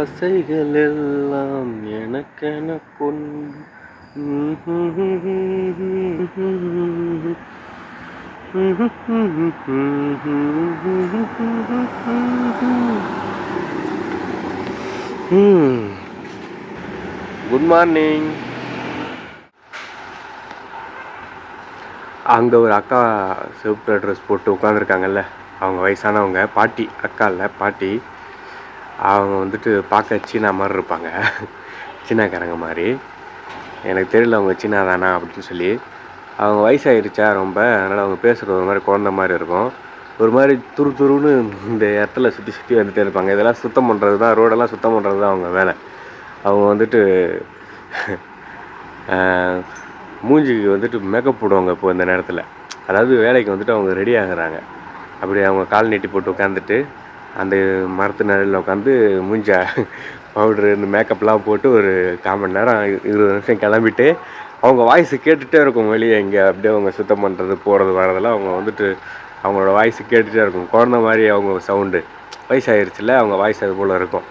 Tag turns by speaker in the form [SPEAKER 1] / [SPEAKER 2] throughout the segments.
[SPEAKER 1] ஆசைகள் எல்லாம் எனக்கென கொண்டு குட் மார்னிங். அங்கே ஒரு அக்கா சிவப்பு ட்ரெஸ் போட்டு உட்காந்துருக்காங்கல்ல, அவங்க வயசானவங்க, பாட்டி, அக்கா இல்லை பாட்டி. அவங்க வந்துட்டு பார்க்க சீனா மாதிரி இருப்பாங்க, சீனாக்காரங்க மாதிரி. எனக்கு தெரியல அவங்க சீனா தானா அப்படின்னு சொல்லி. அவங்க வயசாகிடுச்சா ரொம்ப, அதனால் அவங்க பேசுகிறது ஒரு மாதிரி குழந்த மாதிரி இருக்கும். ஒரு மாதிரி துரு துருன்னு இந்த இடத்துல சுற்றி சுற்றி வந்துகிட்டே இருப்பாங்க. இதெல்லாம் சுத்தம் பண்ணுறது தான், ரோடெல்லாம் சுத்தம் பண்ணுறது தான் அவங்க வேலை. அவங்க வந்துட்டு மூஞ்சிக்கு வந்துட்டு மேக்கப் போடுவாங்க இப்போ இந்த நேரத்தில். அதாவது வேலைக்கு வந்துட்டு அவங்க ரெடி ஆகுறாங்க. அப்படி அவங்க கால் நீட்டி போட்டு உட்காந்துட்டு அந்த மரத்து நிழலில் உட்காந்து மூஞ்சா பவுட்ரு இந்த மேக்கப்லாம் போட்டு ஒரு 1/4 மணி நேரம் 20 நிமிஷம் கிளம்பிட்டு அவங்க வாய்ஸு கேட்டுகிட்டே இருக்கும் வெளியே. இங்கே அப்படியே அவங்க சுத்தம் பண்ணுறது போகிறது வரதெல்லாம் அவங்க வந்துட்டு அவங்களோட வாய்ஸு கேட்டுகிட்டே இருக்கும். குழந்த மாதிரி அவங்க சவுண்டு. வயசாகிருச்சுல, அவங்க வாய்ஸ் அது போல் இருக்கும்.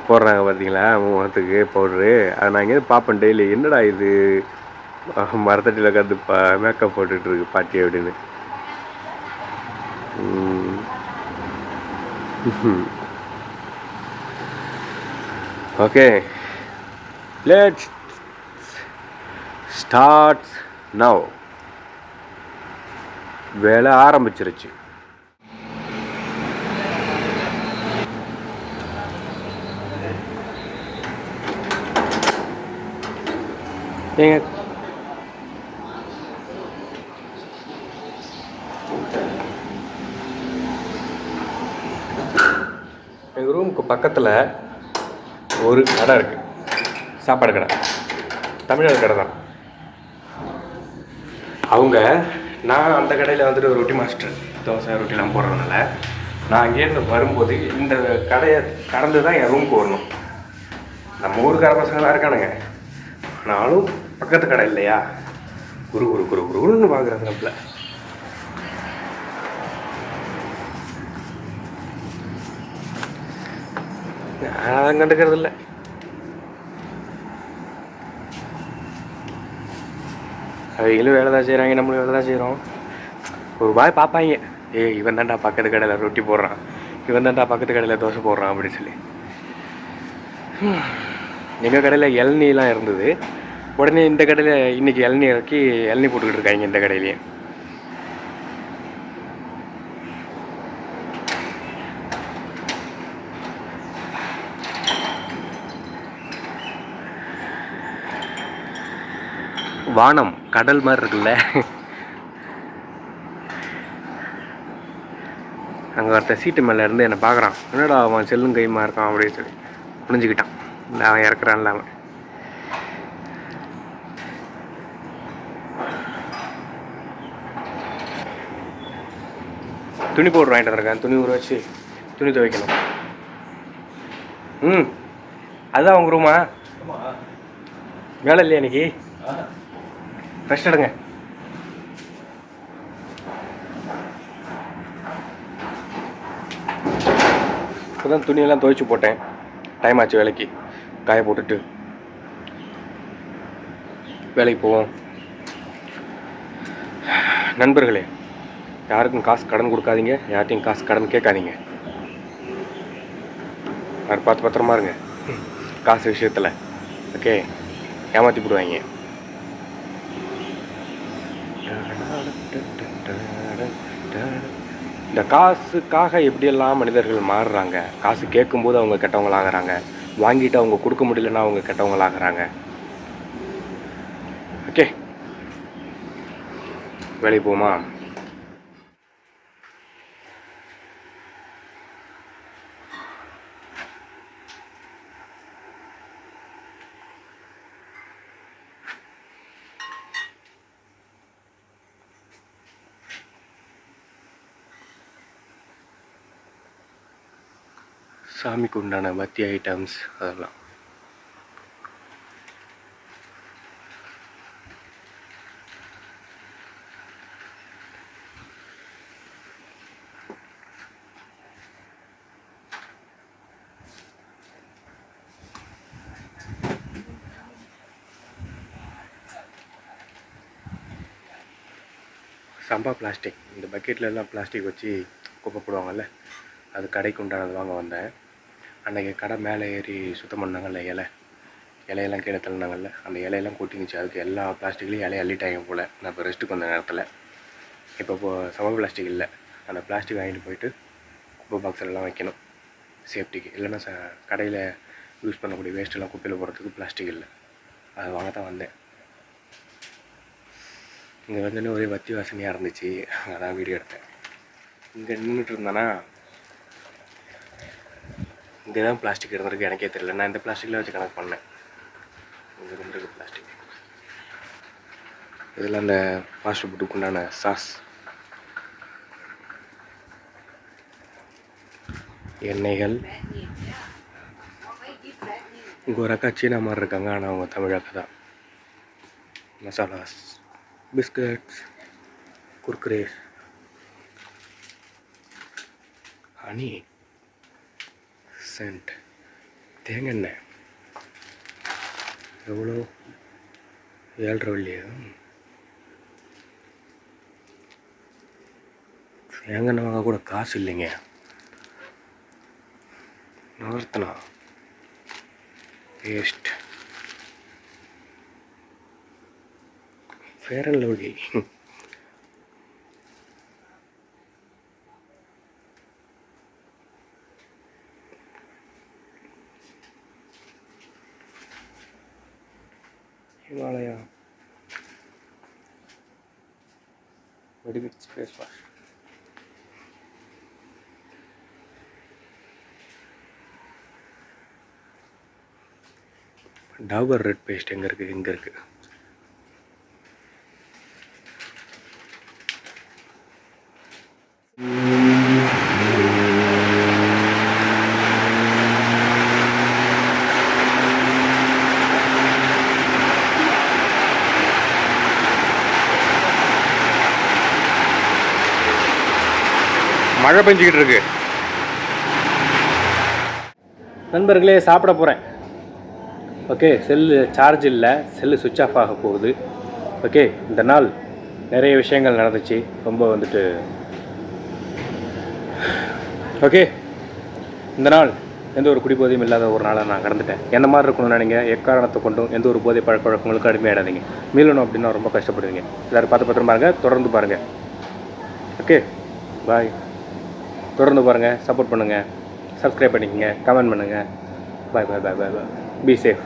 [SPEAKER 1] போடுறாங்க பார்த்தீங்களா முகத்துக்கு பவுட்ரு. அதை நான் இங்கேருந்து பார்ப்பேன் டெய்லி. என்னடா இது மரத்தட்டியில் உட்காந்து மேக்கப் போட்டுட்ருக்கு பாட்டி அப்படின்னு. Okay, let's start now. வேலை ஆரம்பிச்சிருச்சு. ஏங்க எங்கள் ரூமுக்கு பக்கத்தில் ஒரு கடை இருக்குது, சாப்பாடு கடை, தமிழர் கடை தான் அவங்க. நான் அந்த கடையில் வந்துட்டு ஒரு ரொட்டி மாஸ்டர், தோசை ரொட்டிலாம் போடுறதுனால நான் அங்கேருந்து வரும்போது இந்த கடையை கடந்து தான் என் ரூமுக்கு வரணும். நம்ம ஊருக்கார பசங்க தான் இருக்கானுங்க, நானும் பக்கத்து கடை இல்லையா, குரு குரு குரு குருன்னு பார்க்குறேன் நம்மள. நான் கண்டுக்கிறது இல்லை. அவங்களும் வேலை தான் செய்கிறாங்க, நம்மளும் வேலை தான் செய்கிறோம். ஒரு பாய் பார்ப்பாங்க, இவன் தான்டா பக்கத்து கடையில் ரொட்டி போடுறான், இவன் தான்டா பக்கத்து கடையில் தோசை போடுறான் அப்படின்னு சொல்லி. எங்கள் கடையில் இளநீலாம் இருந்தது. உடனே இந்த கடையில் இன்றைக்கி இளநீ இறக்கி இளநீ போட்டுக்கிட்டு இருக்காங்க இந்த கடையிலேயே. வானம் கடல் மாதிரி இருக்குல்ல. அங்கே ஒருத்த சீட்டு மேலே இருந்து என்னை பார்க்குறான், என்னடா அவன் செல்லும் கைமா இருக்கான் அப்படின்னு சொல்லி புரிஞ்சுக்கிட்டான். இல்லை அவன் இறக்குறான்ல அவன். துணி போட்டு வாங்கிட்டு வந்துருக்கேன், துணி ஊற வச்சு துணி துவைக்கணும். அதுதான் உங்கள் ரூமா? வேலை இல்லையா இன்னைக்கு? ரெஸ்ட் எடுங்க. இப்போ தான் துணியெல்லாம் துவைச்சி போட்டேன், டைம் ஆச்சு வேலைக்கு. காய போட்டுட்டு வேலைக்கு போவோம். நண்பர்களே, யாருக்கும் காசு கடன் கொடுக்காதீங்க, யார்ட்டையும் காசு கடன் கேட்காதீங்க. யார் பார்த்து பத்திரமா இருங்க காசு விஷயத்தில். ஓகே, ஏமாற்றி போடுவாங்க. இந்த காசுக்காக எப்படியெல்லாம் மனிதர்கள் மாறுறாங்க. காசு கேட்கும்போது அவங்க கெட்டவங்களாகிறாங்க, வாங்கிட்டு அவங்க கொடுக்க முடியலன்னா அவங்க கெட்டவங்களாகிறாங்க. ஓகே, வேலைக்கு போமா? சாமிக்கு உண்டான மத்திய ஐட்டம்ஸ் அதெல்லாம். சம்பா பிளாஸ்டிக், இந்த பக்கெட்லலாம் பிளாஸ்டிக் வச்சு குப்பை போடுவாங்கள்ல, அது கடைக்கு உண்டானது வாங்க வந்தேன். அன்றைக்கி கடை மேலே ஏறி சுத்தம் பண்ணாங்கல்ல, இலையெல்லாம் கீழே தள்ளினாங்கல்ல, அந்த இலையெல்லாம் கொட்டிருந்துச்சு. அதுக்கு எல்லா பிளாஸ்டிக்லேயும் இலையை அள்ளிட்டாங்க போல். நான் இப்போ ரெஸ்ட்டுக்கு வந்த நேரத்தில் இப்போ சம்பா பிளாஸ்டிக் இல்லை, அந்த பிளாஸ்டிக் வாங்கிட்டு போயிட்டு குப்பை பாக்ஸ்லாம் வைக்கணும் சேஃப்டிக்கு. இல்லைன்னா கடையில் யூஸ் பண்ணக்கூடிய வேஸ்ட்டெல்லாம் குப்பையில் போடுறதுக்கு பிளாஸ்டிக் இல்லை, அது வாங்க தான் வந்தேன். இங்கே வந்தோடனே ஒரே வத்தி வாசனையாக இருந்துச்சு, அதான் வீடியோ எடுத்தேன். இங்கே நின்றுட்டு இருந்தேன்னா இங்கே தான் பிளாஸ்டிக் இருந்திருக்கு, எனக்கே தெரியல. நான் இந்த பிளாஸ்டிக்கில் வச்சு கணக்கு பண்ணேன். இங்கே இருந்திருக்கு பிளாஸ்டிக். இதில் அந்த ஃபாஸ்ட் ஃபுட்டுக்கு உண்டான சாஸ், எண்ணெய்கள். இங்கே ஒரு அக்கா சீனா மாதிரி இருக்காங்க, ஆனால் அவங்க தமிழ் அக்கா தான். மசாலாஸ், பிஸ்கட்ஸ், குர்குரேஸ், ஹனி, சென்ட், தேங்காய் எண்ணெய். எவ்வளோ? 7.5 வெள்ளியா? தேங்காய் எண்ணெய் வாங்க கூட காசு இல்லைங்க. Navratna paste, fair and lovely, Himalaya Medimix face wash. Dabur red paste எங்கே இருக்குது? இங்கே இருக்குது. மழை பெஞ்சிக்கிட்டு இருக்கு. நண்பர்களே, சாப்பிட போகிறேன். ஓகே, செல்லு சார்ஜ் இல்லை, செல்லு சுவிட்ச் ஆஃப் ஆக போகுது. ஓகே, இந்த நாள் நிறைய விஷயங்கள் நடந்துச்சு. ரொம்ப வந்துட்டு ஓகே, இந்த நாள் எந்த ஒரு குடிபோதையும் இல்லாத ஒரு நாளாக நான் கடந்துட்டேன். என்ன மாதிரி இருக்கணும்னு நினைங்க. எக்காரணத்தை கொண்டும் எந்த ஒரு போதை பழக்க வழக்கங்களுக்கு அடிமையாடாதீங்க. மீளணும் அப்படின்னா ரொம்ப கஷ்டப்படுவீங்க. எல்லோரும் பார்த்து பத்திரம் பாருங்கள், தொடர்ந்து பாருங்கள். Okay, bye. தொடர்ந்து பாருங்கள், சப்போர்ட் பண்ணுங்கள், சப்ஸ்கிரைப் பண்ணிக்கங்க, கமெண்ட் பண்ணுங்கள். Bye bye bye bye bye. Be safe.